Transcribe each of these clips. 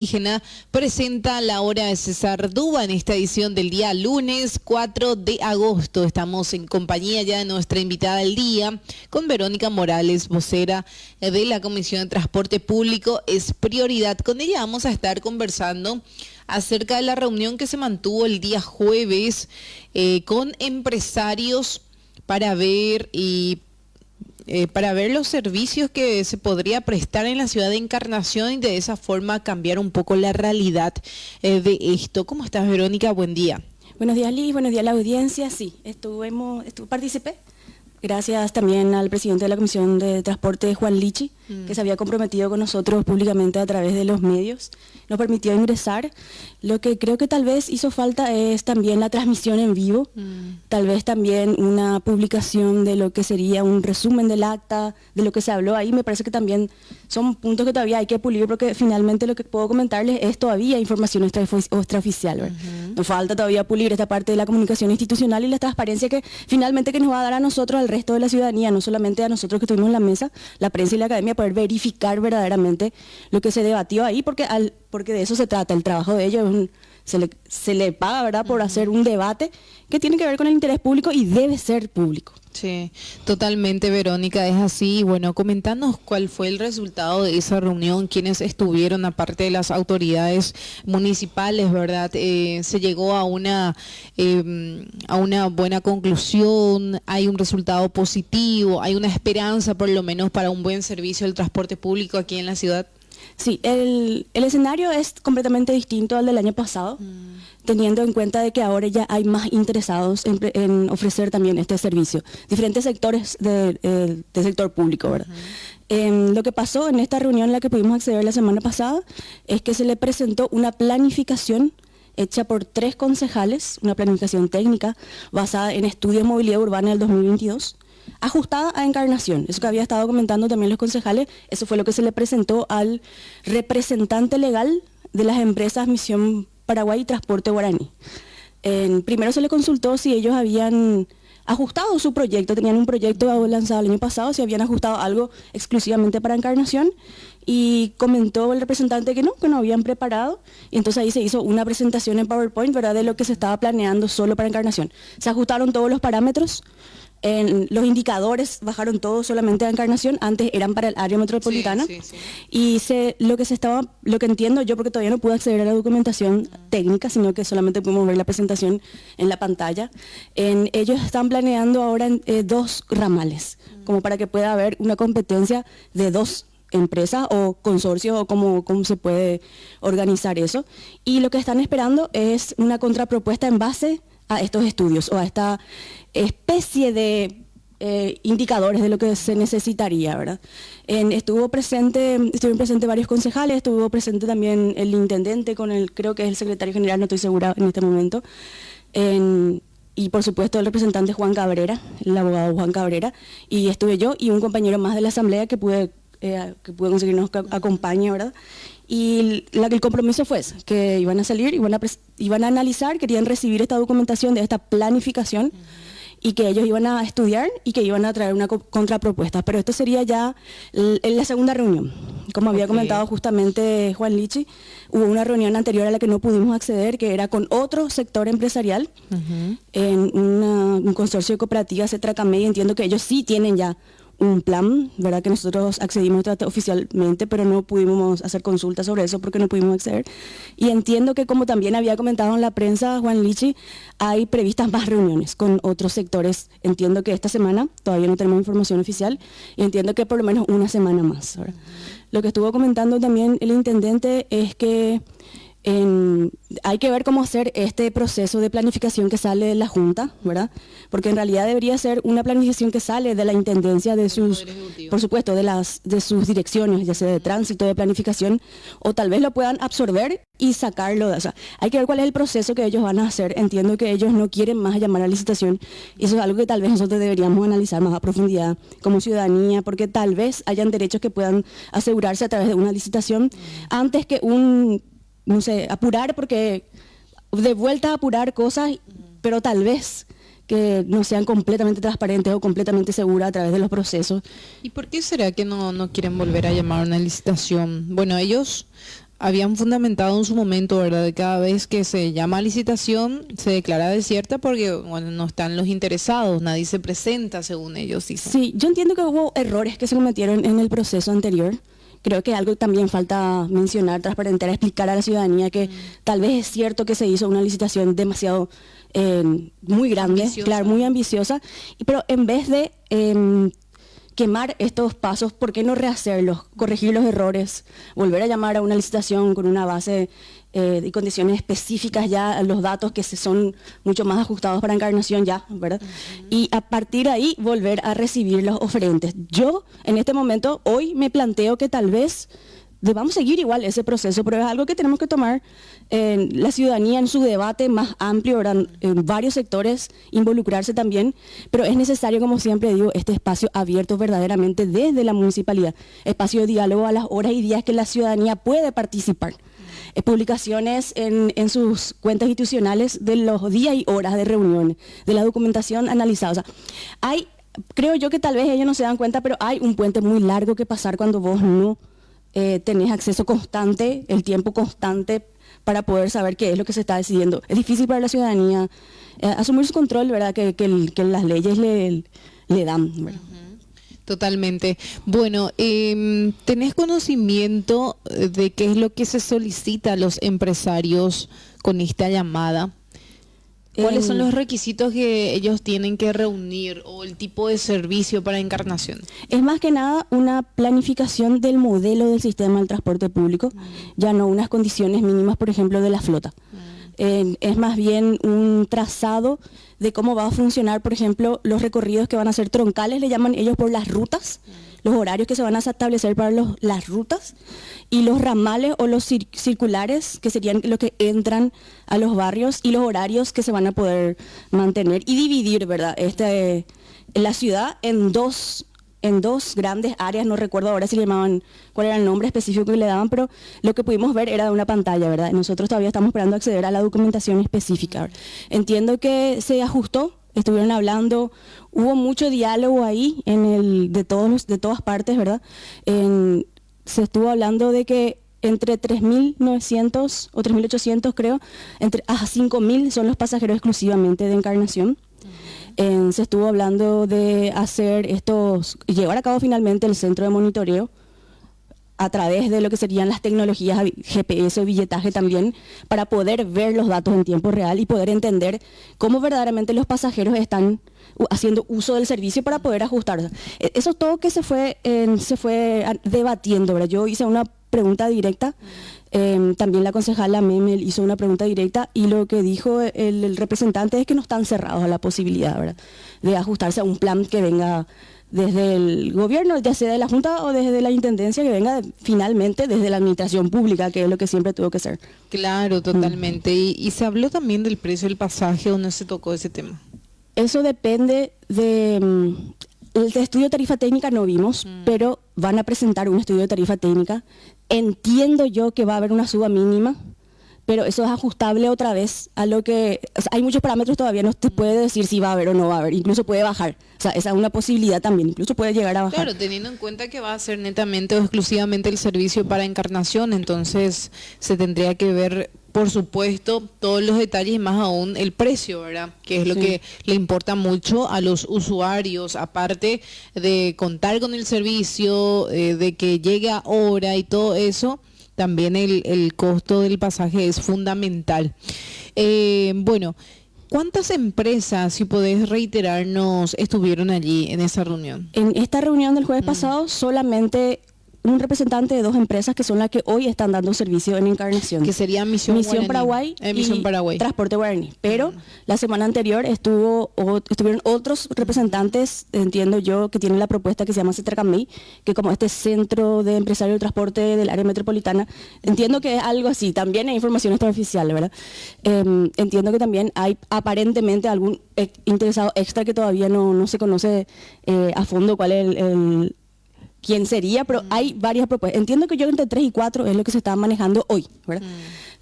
Indígena presenta la hora de César Duba en esta edición del día lunes 4 de agosto. Estamos en compañía ya de nuestra invitada del día, con Verónica Morales, vocera de la Comisión de Transporte Público. Es prioridad. Con ella vamos a estar conversando acerca de la reunión que se mantuvo el día jueves con empresarios para ver los servicios que se podría prestar en la ciudad de Encarnación y de esa forma cambiar un poco la realidad de esto. ¿Cómo estás, Verónica? Buen día. Buenos días, Liz. Buenos días a la audiencia. Sí, participé. Gracias también al presidente de la Comisión de Transporte, Juan Lichi, que se había comprometido con nosotros públicamente a través de los medios. Nos permitió ingresar. Lo que creo que tal vez hizo falta es también la transmisión en vivo, tal vez también una publicación de lo que sería un resumen del acta, de lo que se habló ahí. Me parece que también son puntos que todavía hay que pulir, porque finalmente lo que puedo comentarles es todavía información extraoficial. Nos falta todavía pulir esta parte de la comunicación institucional y la transparencia que finalmente que nos va a dar a nosotros, al resto de la ciudadanía, no solamente a nosotros que estuvimos en la mesa, la prensa y la academia, poder verificar verdaderamente lo que se debatió ahí, porque de eso se trata, el trabajo de ellos, se le paga, ¿verdad?, por hacer un debate que tiene que ver con el interés público y debe ser público. Sí, totalmente, Verónica, es así. Bueno, comentanos cuál fue el resultado de esa reunión, quiénes estuvieron, aparte de las autoridades municipales, ¿verdad? Se llegó a una buena conclusión, hay un resultado positivo, hay una esperanza por lo menos para un buen servicio del transporte público aquí en la ciudad. Sí, el escenario es completamente distinto al del año pasado, teniendo en cuenta de que ahora ya hay más interesados en ofrecer también este servicio. Diferentes sectores del sector público, ¿verdad? Lo que pasó en esta reunión en la que pudimos acceder la semana pasada es que se le presentó una planificación hecha por 3 concejales, una planificación técnica basada en estudios de movilidad urbana del 2022, ajustada a Encarnación. Eso que había estado comentando también los concejales, eso fue lo que se le presentó al representante legal de las empresas Misión Paraguay y Transporte Guaraní. Primero se le consultó si ellos habían ajustado su proyecto, tenían un proyecto lanzado el año pasado, si habían ajustado algo exclusivamente para Encarnación, y comentó el representante que no habían preparado, y entonces ahí se hizo una presentación en PowerPoint, ¿verdad?, de lo que se estaba planeando solo para Encarnación. Se ajustaron todos los parámetros. Los indicadores bajaron todos solamente a Encarnación, antes eran para el área metropolitana. Sí. Y lo que entiendo yo, porque todavía no pude acceder a la documentación técnica, sino que solamente pudimos ver la presentación en la pantalla, ellos están planeando ahora 2 ramales, como para que pueda haber una competencia de 2 empresas o consorcios, o cómo se puede organizar eso. Y lo que están esperando es una contrapropuesta en base a estos estudios o a esta especie de indicadores de lo que se necesitaría, ¿verdad? Estuvieron presentes varios concejales, estuvo presente también el intendente creo que es el secretario general, no estoy segura en este momento, y por supuesto el representante Juan Cabrera, el abogado Juan Cabrera, y estuve yo y un compañero más de la asamblea que pude conseguirnos que acompañe, ¿verdad? Y el compromiso fue ese, que iban a salir, iban a analizar, querían recibir esta documentación de esta planificación, y que ellos iban a estudiar y que iban a traer una contrapropuesta. Pero esto sería ya en la segunda reunión. Como había comentado justamente Juan Lichi, hubo una reunión anterior a la que no pudimos acceder, que era con otro sector empresarial, en un consorcio de cooperativas, Cetracamé, y entiendo que ellos sí tienen ya un plan, ¿verdad?, que nosotros accedimos oficialmente, pero no pudimos hacer consultas sobre eso porque no pudimos acceder. Y entiendo que, como también había comentado en la prensa Juan Lichi, hay previstas más reuniones con otros sectores. Entiendo que esta semana, todavía no tenemos información oficial, y entiendo que por lo menos una semana más, ¿verdad? Lo que estuvo comentando también el intendente es que hay que ver cómo hacer este proceso de planificación que sale de la Junta, ¿verdad? Porque en realidad debería ser una planificación que sale de la intendencia, por supuesto, de sus direcciones, ya sea de tránsito, de planificación, o tal vez lo puedan absorber y sacarlo. O sea, hay que ver cuál es el proceso que ellos van a hacer. Entiendo que ellos no quieren más llamar a licitación, y eso es algo que tal vez nosotros deberíamos analizar más a profundidad como ciudadanía, porque tal vez hayan derechos que puedan asegurarse a través de una licitación antes que apurar, porque de vuelta a apurar cosas, pero tal vez que no sean completamente transparentes o completamente seguras a través de los procesos. ¿Y por qué será que no quieren volver a llamar a una licitación? Bueno, ellos habían fundamentado en su momento, ¿verdad? De cada vez que se llama a licitación, se declara desierta porque, bueno, no están los interesados, nadie se presenta, según ellos dicen. Sí, yo entiendo que hubo errores que se cometieron en el proceso anterior. Creo que algo también falta mencionar, transparentar, explicar a la ciudadanía que tal vez es cierto que se hizo una licitación demasiado muy grande, ambiciosa. Claro, muy ambiciosa, pero en vez de quemar estos pasos, ¿por qué no rehacerlos, corregir los errores, volver a llamar a una licitación con una base y condiciones específicas ya, los datos que son mucho más ajustados para Encarnación ya, ¿verdad? Y a partir de ahí volver a recibir los oferentes. Yo en este momento, hoy me planteo que tal vez debamos seguir igual ese proceso, pero es algo que tenemos que tomar la ciudadanía en su debate más amplio, ¿verdad? En varios sectores, involucrarse también, pero es necesario, como siempre digo, este espacio abierto verdaderamente desde la municipalidad, espacio de diálogo a las horas y días que la ciudadanía puede participar. Publicaciones en sus cuentas institucionales de los días y horas de reunión, de la documentación analizada. O sea, creo yo que tal vez ellos no se dan cuenta, pero hay un puente muy largo que pasar cuando vos no tenés acceso constante, el tiempo constante para poder saber qué es lo que se está decidiendo. Es difícil para la ciudadanía asumir su control, ¿verdad? Que las leyes le dan, ¿verdad? Totalmente. Bueno, ¿tenés conocimiento de qué es lo que se solicita a los empresarios con esta llamada? ¿Cuáles son los requisitos que ellos tienen que reunir o el tipo de servicio para Encarnación? Es más que nada una planificación del modelo del sistema del transporte público, ya no unas condiciones mínimas, por ejemplo, de la flota. Es más bien un trazado de cómo va a funcionar, por ejemplo, los recorridos que van a ser troncales, le llaman ellos por las rutas, los horarios que se van a establecer para las rutas, y los ramales o los circulares, que serían los que entran a los barrios, y los horarios que se van a poder mantener y dividir, ¿verdad? La ciudad en dos grandes áreas, no recuerdo ahora si le llamaban, cuál era el nombre específico que le daban, pero lo que pudimos ver era de una pantalla, ¿verdad? Nosotros todavía estamos esperando acceder a la documentación específica. Entiendo que se ajustó, estuvieron hablando, hubo mucho diálogo ahí de todas partes, ¿verdad? Se estuvo hablando de que entre 3.900 o 3.800 creo, a 5.000 son los pasajeros exclusivamente de Encarnación. Se estuvo hablando de llevar a cabo finalmente el centro de monitoreo a través de lo que serían las tecnologías GPS o billetaje también, para poder ver los datos en tiempo real y poder entender cómo verdaderamente los pasajeros están haciendo uso del servicio para poder ajustarse. Eso todo que se fue debatiendo, ¿verdad? Yo hice una pregunta directa. También la concejala Memel hizo una pregunta directa y lo que dijo el representante es que no están cerrados a la posibilidad, ¿verdad?, de ajustarse a un plan que venga desde el gobierno, ya sea de la Junta o desde la Intendencia, que venga finalmente desde la administración pública, que es lo que siempre tuvo que ser. Claro, totalmente. Y se habló también del precio del pasaje, ¿o no se tocó ese tema? Eso depende el estudio de tarifa técnica no vimos, pero van a presentar un estudio de tarifa técnica. Entiendo yo que va a haber una suba mínima, pero eso es ajustable otra vez a lo que... O sea, hay muchos parámetros todavía, no te puede decir si va a haber o no va a haber, incluso puede bajar. O sea, esa es una posibilidad también, incluso puede llegar a bajar. Claro, teniendo en cuenta que va a ser netamente o exclusivamente el servicio para Encarnación, entonces se tendría que ver, por supuesto, todos los detalles y más aún el precio, ¿verdad? Que es lo que le importa mucho a los usuarios, aparte de contar con el servicio, de que llegue a hora y todo eso. También el costo del pasaje es fundamental. Bueno, ¿cuántas empresas, si podés reiterarnos, estuvieron allí en esa reunión? En esta reunión del jueves pasado, solamente un representante de 2 empresas que son las que hoy están dando servicio en Encarnación. Que sería Misión Paraguay Misión Paraguay. Transporte Guaraní. Pero la semana anterior estuvieron otros representantes, entiendo yo, que tienen la propuesta que se llama Cetracamey, que como centro de empresario de transporte del área metropolitana, entiendo que es algo así, también hay información extraoficial, ¿verdad? Entiendo que también hay aparentemente algún interesado extra que todavía no se conoce a fondo cuál es quién sería, pero hay varias propuestas. Entiendo que yo entre 3 y 4 es lo que se está manejando hoy, ¿verdad?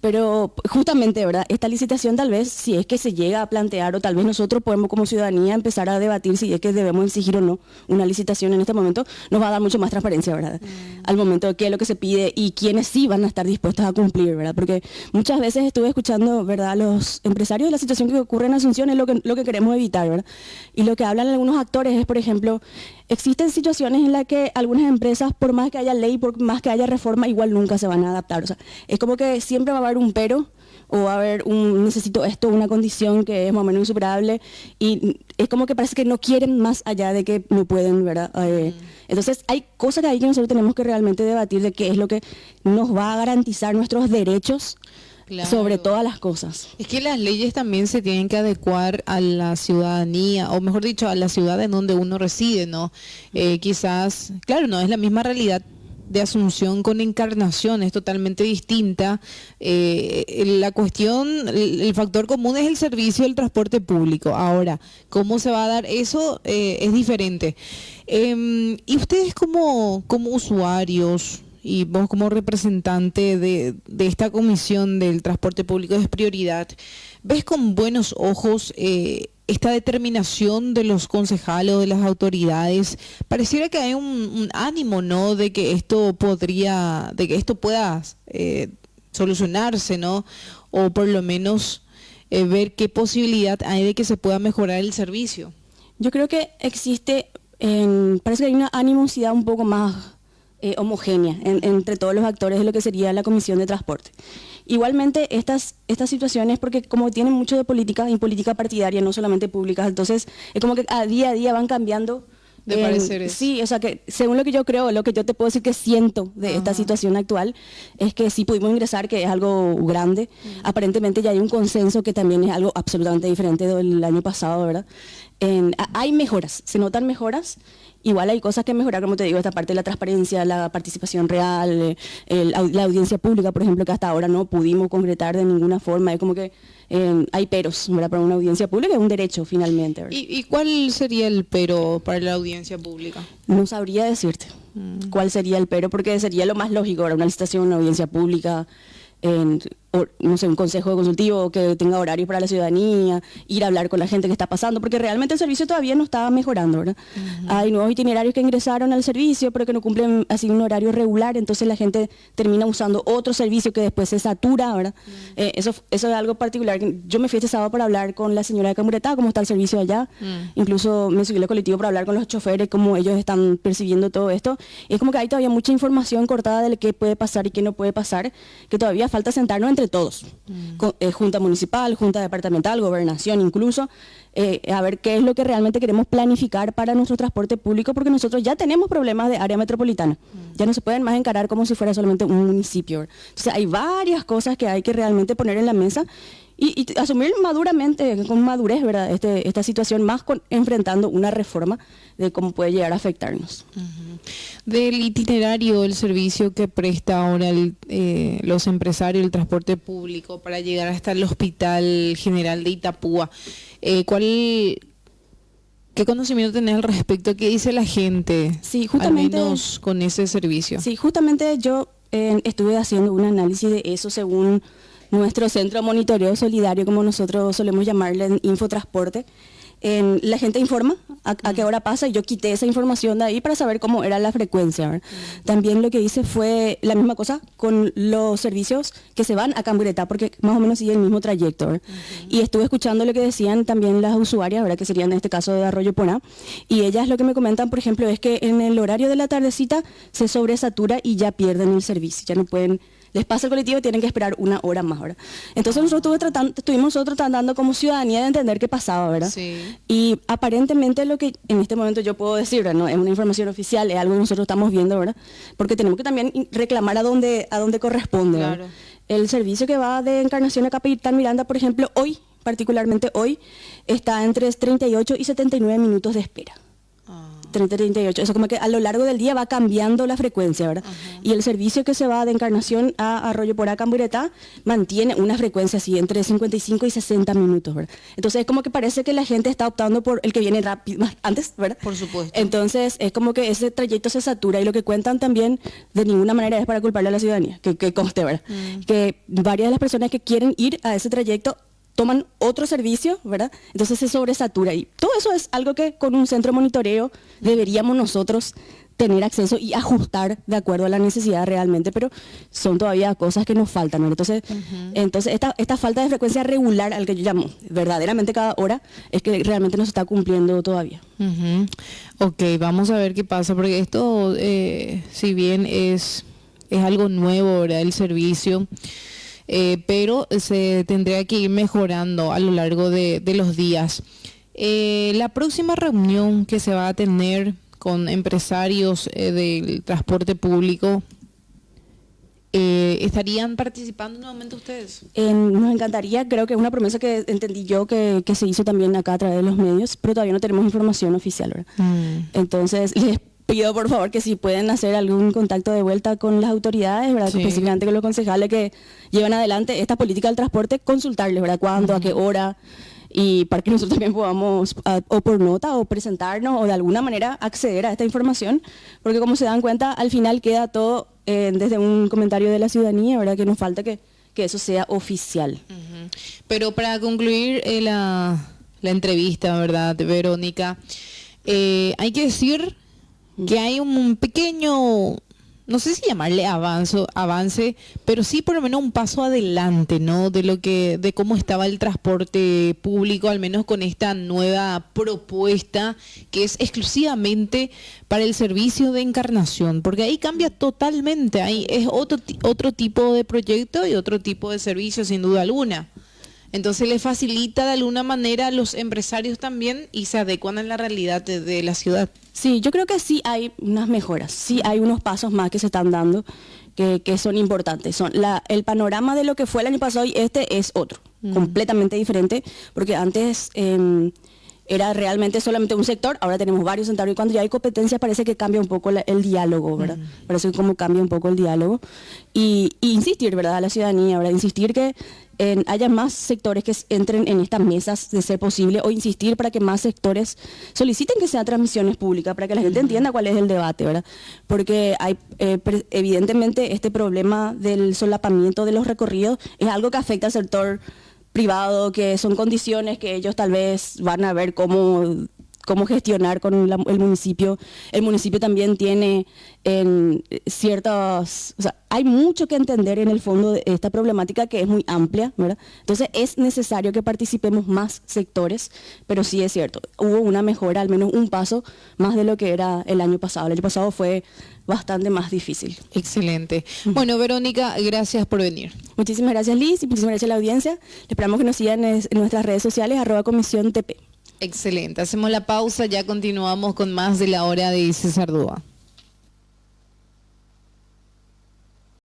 Pero justamente, ¿verdad? Esta licitación tal vez, si es que se llega a plantear, o tal vez nosotros podemos como ciudadanía empezar a debatir si es que debemos exigir o no una licitación en este momento, nos va a dar mucho más transparencia, ¿verdad? Al momento de qué es lo que se pide y quiénes sí van a estar dispuestos a cumplir, ¿verdad? Porque muchas veces estuve escuchando, ¿verdad? A los empresarios de la situación que ocurre en Asunción es lo que queremos evitar, ¿verdad? Y lo que hablan algunos actores es, por ejemplo, existen situaciones en las que algunas empresas, por más que haya ley, por más que haya reforma, igual nunca se van a adaptar. O sea, es como que siempre va a haber un pero, o va a haber necesito esto, una condición que es más o menos insuperable, y es como que parece que no quieren más allá de que no pueden, ¿verdad? Entonces hay cosas ahí que nosotros tenemos que realmente debatir de qué es lo que nos va a garantizar nuestros derechos. Claro. Sobre todas las cosas. Es que las leyes también se tienen que adecuar a la ciudadanía, o mejor dicho, a la ciudad en donde uno reside, ¿no? Quizás, claro, no es la misma realidad de Asunción con Encarnación, es totalmente distinta. La cuestión, el factor común es el servicio del transporte público. Ahora, ¿cómo se va a dar eso? Es diferente. Y ustedes como usuarios, y vos como representante de esta comisión del transporte público es prioridad, ¿ves con buenos ojos esta determinación de los concejales o de las autoridades? Pareciera que hay un ánimo, ¿no?, de que esto pueda solucionarse, ¿no? O por lo menos ver qué posibilidad hay de que se pueda mejorar el servicio. Yo creo que existe, parece que hay una animosidad un poco más homogénea entre todos los actores de lo que sería la Comisión de Transporte. Igualmente, estas situaciones, porque como tienen mucho de política, y política partidaria, no solamente pública, entonces es como que a día van cambiando. De pareceres. Sí, o sea que según lo que yo creo, lo que yo te puedo decir que siento de esta situación actual, es que sí pudimos ingresar, que es algo grande. Aparentemente ya hay un consenso que también es algo absolutamente diferente del año pasado, ¿verdad? Hay mejoras, se notan mejoras. Igual hay cosas que mejorar, como te digo, esta parte de la transparencia, la participación real, la audiencia pública, por ejemplo, que hasta ahora no pudimos concretar de ninguna forma. Es como que hay peros, ¿verdad? Para una audiencia pública es un derecho, finalmente, ¿verdad? ¿Y cuál sería el pero para la audiencia pública? No sabría decirte cuál sería el pero, porque sería lo más lógico, ¿verdad? Una licitación, una audiencia pública, no sé, un consejo consultivo que tenga horarios para la ciudadanía, ir a hablar con la gente que está pasando, porque realmente el servicio todavía no está mejorando, ¿verdad? Hay nuevos itinerarios que ingresaron al servicio, pero que no cumplen así un horario regular, entonces la gente termina usando otro servicio que después se satura, ¿verdad? Eso es algo particular. Yo me fui este sábado para hablar con la señora de Camuretá, cómo está el servicio allá, incluso me subí al colectivo para hablar con los choferes, cómo ellos están percibiendo todo esto. Es como que hay todavía mucha información cortada de qué puede pasar y qué no puede pasar, que todavía falta sentarnos entre todos, Junta Municipal, Junta Departamental, Gobernación incluso, a ver qué es lo que realmente queremos planificar para nuestro transporte público, porque nosotros ya tenemos problemas de área metropolitana, ya no se pueden más encarar como si fuera solamente un municipio. Entonces hay varias cosas que hay que realmente poner en la mesa y asumir maduramente, con madurez, ¿verdad? Esta situación, más enfrentando una reforma de cómo puede llegar a afectarnos. Del itinerario, el servicio que presta ahora los empresarios del transporte público para llegar hasta el Hospital General de Itapúa, ¿qué conocimiento tenés al respecto? ¿Qué dice la gente? Sí, justamente, al menos con ese servicio. Sí, justamente yo estuve haciendo un análisis de eso según nuestro centro de monitoreo solidario, como nosotros solemos llamarle, en Infotransporte. La gente informa a qué hora pasa y yo quité esa información de ahí para saber cómo era la frecuencia, ¿verdad? También lo que hice fue la misma cosa con los servicios que se van a Camuretá, porque más o menos sigue el mismo trayecto, ¿verdad? Y estuve escuchando lo que decían también las usuarias, ¿verdad? Que serían en este caso de Arroyo Poná, y ellas lo que me comentan, por ejemplo, es que en el horario de la tardecita se sobresatura y ya pierden el servicio, ya no pueden. Les pasa el colectivo y tienen que esperar una hora más, ¿verdad? Entonces nosotros estuvimos tratando como ciudadanía de entender qué pasaba, ¿verdad? Sí. Y aparentemente lo que en este momento yo puedo decir, ¿verdad? No es una información oficial, es algo que nosotros estamos viendo, ¿verdad? Porque tenemos que también reclamar a dónde corresponde, ¿verdad? Claro. El servicio que va de Encarnación a Capitán Miranda, por ejemplo, particularmente hoy, está entre 38 y 79 minutos de espera. 30-38. Eso como que a lo largo del día va cambiando la frecuencia, ¿verdad? Y el servicio que se va de Encarnación a Arroyo Porá, Camburetá, mantiene una frecuencia así entre 55 y 60 minutos, ¿verdad? Entonces es como que parece que la gente está optando por el que viene rápido, antes, ¿verdad? Por supuesto. Entonces es como que ese trayecto se satura, y lo que cuentan también de ninguna manera es para culparle a la ciudadanía, que conste, ¿verdad? Que varias de las personas que quieren ir a ese trayecto toman otro servicio, ¿verdad? Entonces se sobresatura, y todo eso es algo que con un centro de monitoreo deberíamos nosotros tener acceso y ajustar de acuerdo a la necesidad realmente, pero son todavía cosas que nos faltan, ¿verdad? Entonces esta falta de frecuencia regular, al que yo llamo verdaderamente cada hora, es que realmente no se está cumpliendo todavía. Ok, vamos a ver qué pasa, porque esto, si bien es algo nuevo, ¿verdad? El servicio, pero se tendría que ir mejorando a lo largo de los días. La próxima reunión que se va a tener con empresarios del transporte público, ¿estarían participando nuevamente ustedes? Nos encantaría, creo que es una promesa que entendí yo que se hizo también acá a través de los medios, pero todavía no tenemos información oficial, ¿verdad? Entonces les pido por favor que si pueden hacer algún contacto de vuelta con las autoridades, ¿verdad? Sí. Específicamente con los concejales que llevan adelante esta política del transporte, consultarles, ¿verdad? ¿Cuándo, a qué hora? Y para que nosotros también podamos, o por nota, o presentarnos, o de alguna manera acceder a esta información, porque como se dan cuenta, al final queda todo desde un comentario de la ciudadanía, ¿verdad? Que nos falta que eso sea oficial. Pero para concluir la entrevista, ¿verdad, Verónica? Hay que decir que hay un pequeño, no sé si llamarle avance, pero sí por lo menos un paso adelante, ¿no? De cómo estaba el transporte público, al menos con esta nueva propuesta que es exclusivamente para el servicio de Encarnación, porque ahí cambia totalmente, ahí es otro tipo de proyecto y otro tipo de servicio, sin duda alguna. Entonces le facilita de alguna manera a los empresarios también y se adecuan a la realidad de la ciudad. Sí, yo creo que sí hay unas mejoras, sí hay unos pasos más que se están dando que son importantes. El panorama de lo que fue el año pasado y este es otro, completamente diferente, porque antes era realmente solamente un sector, ahora tenemos varios centros, y cuando ya hay competencia parece que cambia un poco el diálogo, ¿verdad? Parece como cambia un poco el diálogo. Y insistir, ¿verdad?, a la ciudadanía, ¿verdad? Insistir que haya más sectores que entren en estas mesas de ser posible, o insistir para que más sectores soliciten que sean transmisiones públicas, para que la gente entienda cuál es el debate, ¿verdad? Porque hay evidentemente este problema del solapamiento de los recorridos es algo que afecta al sector privado, que son condiciones que ellos tal vez van a ver cómo gestionar con el municipio. El municipio también tiene ciertas... O sea, hay mucho que entender en el fondo de esta problemática que es muy amplia, ¿verdad? Entonces es necesario que participemos más sectores, pero sí es cierto, hubo una mejora, al menos un paso más de lo que era el año pasado. El año pasado fue bastante más difícil. Excelente. Bueno, Verónica, gracias por venir. Muchísimas gracias, Liz, y muchísimas gracias a la audiencia. Esperamos que nos sigan en nuestras redes sociales, @Comisión TP. Excelente. Hacemos la pausa, ya continuamos con más de la hora de César Dúa.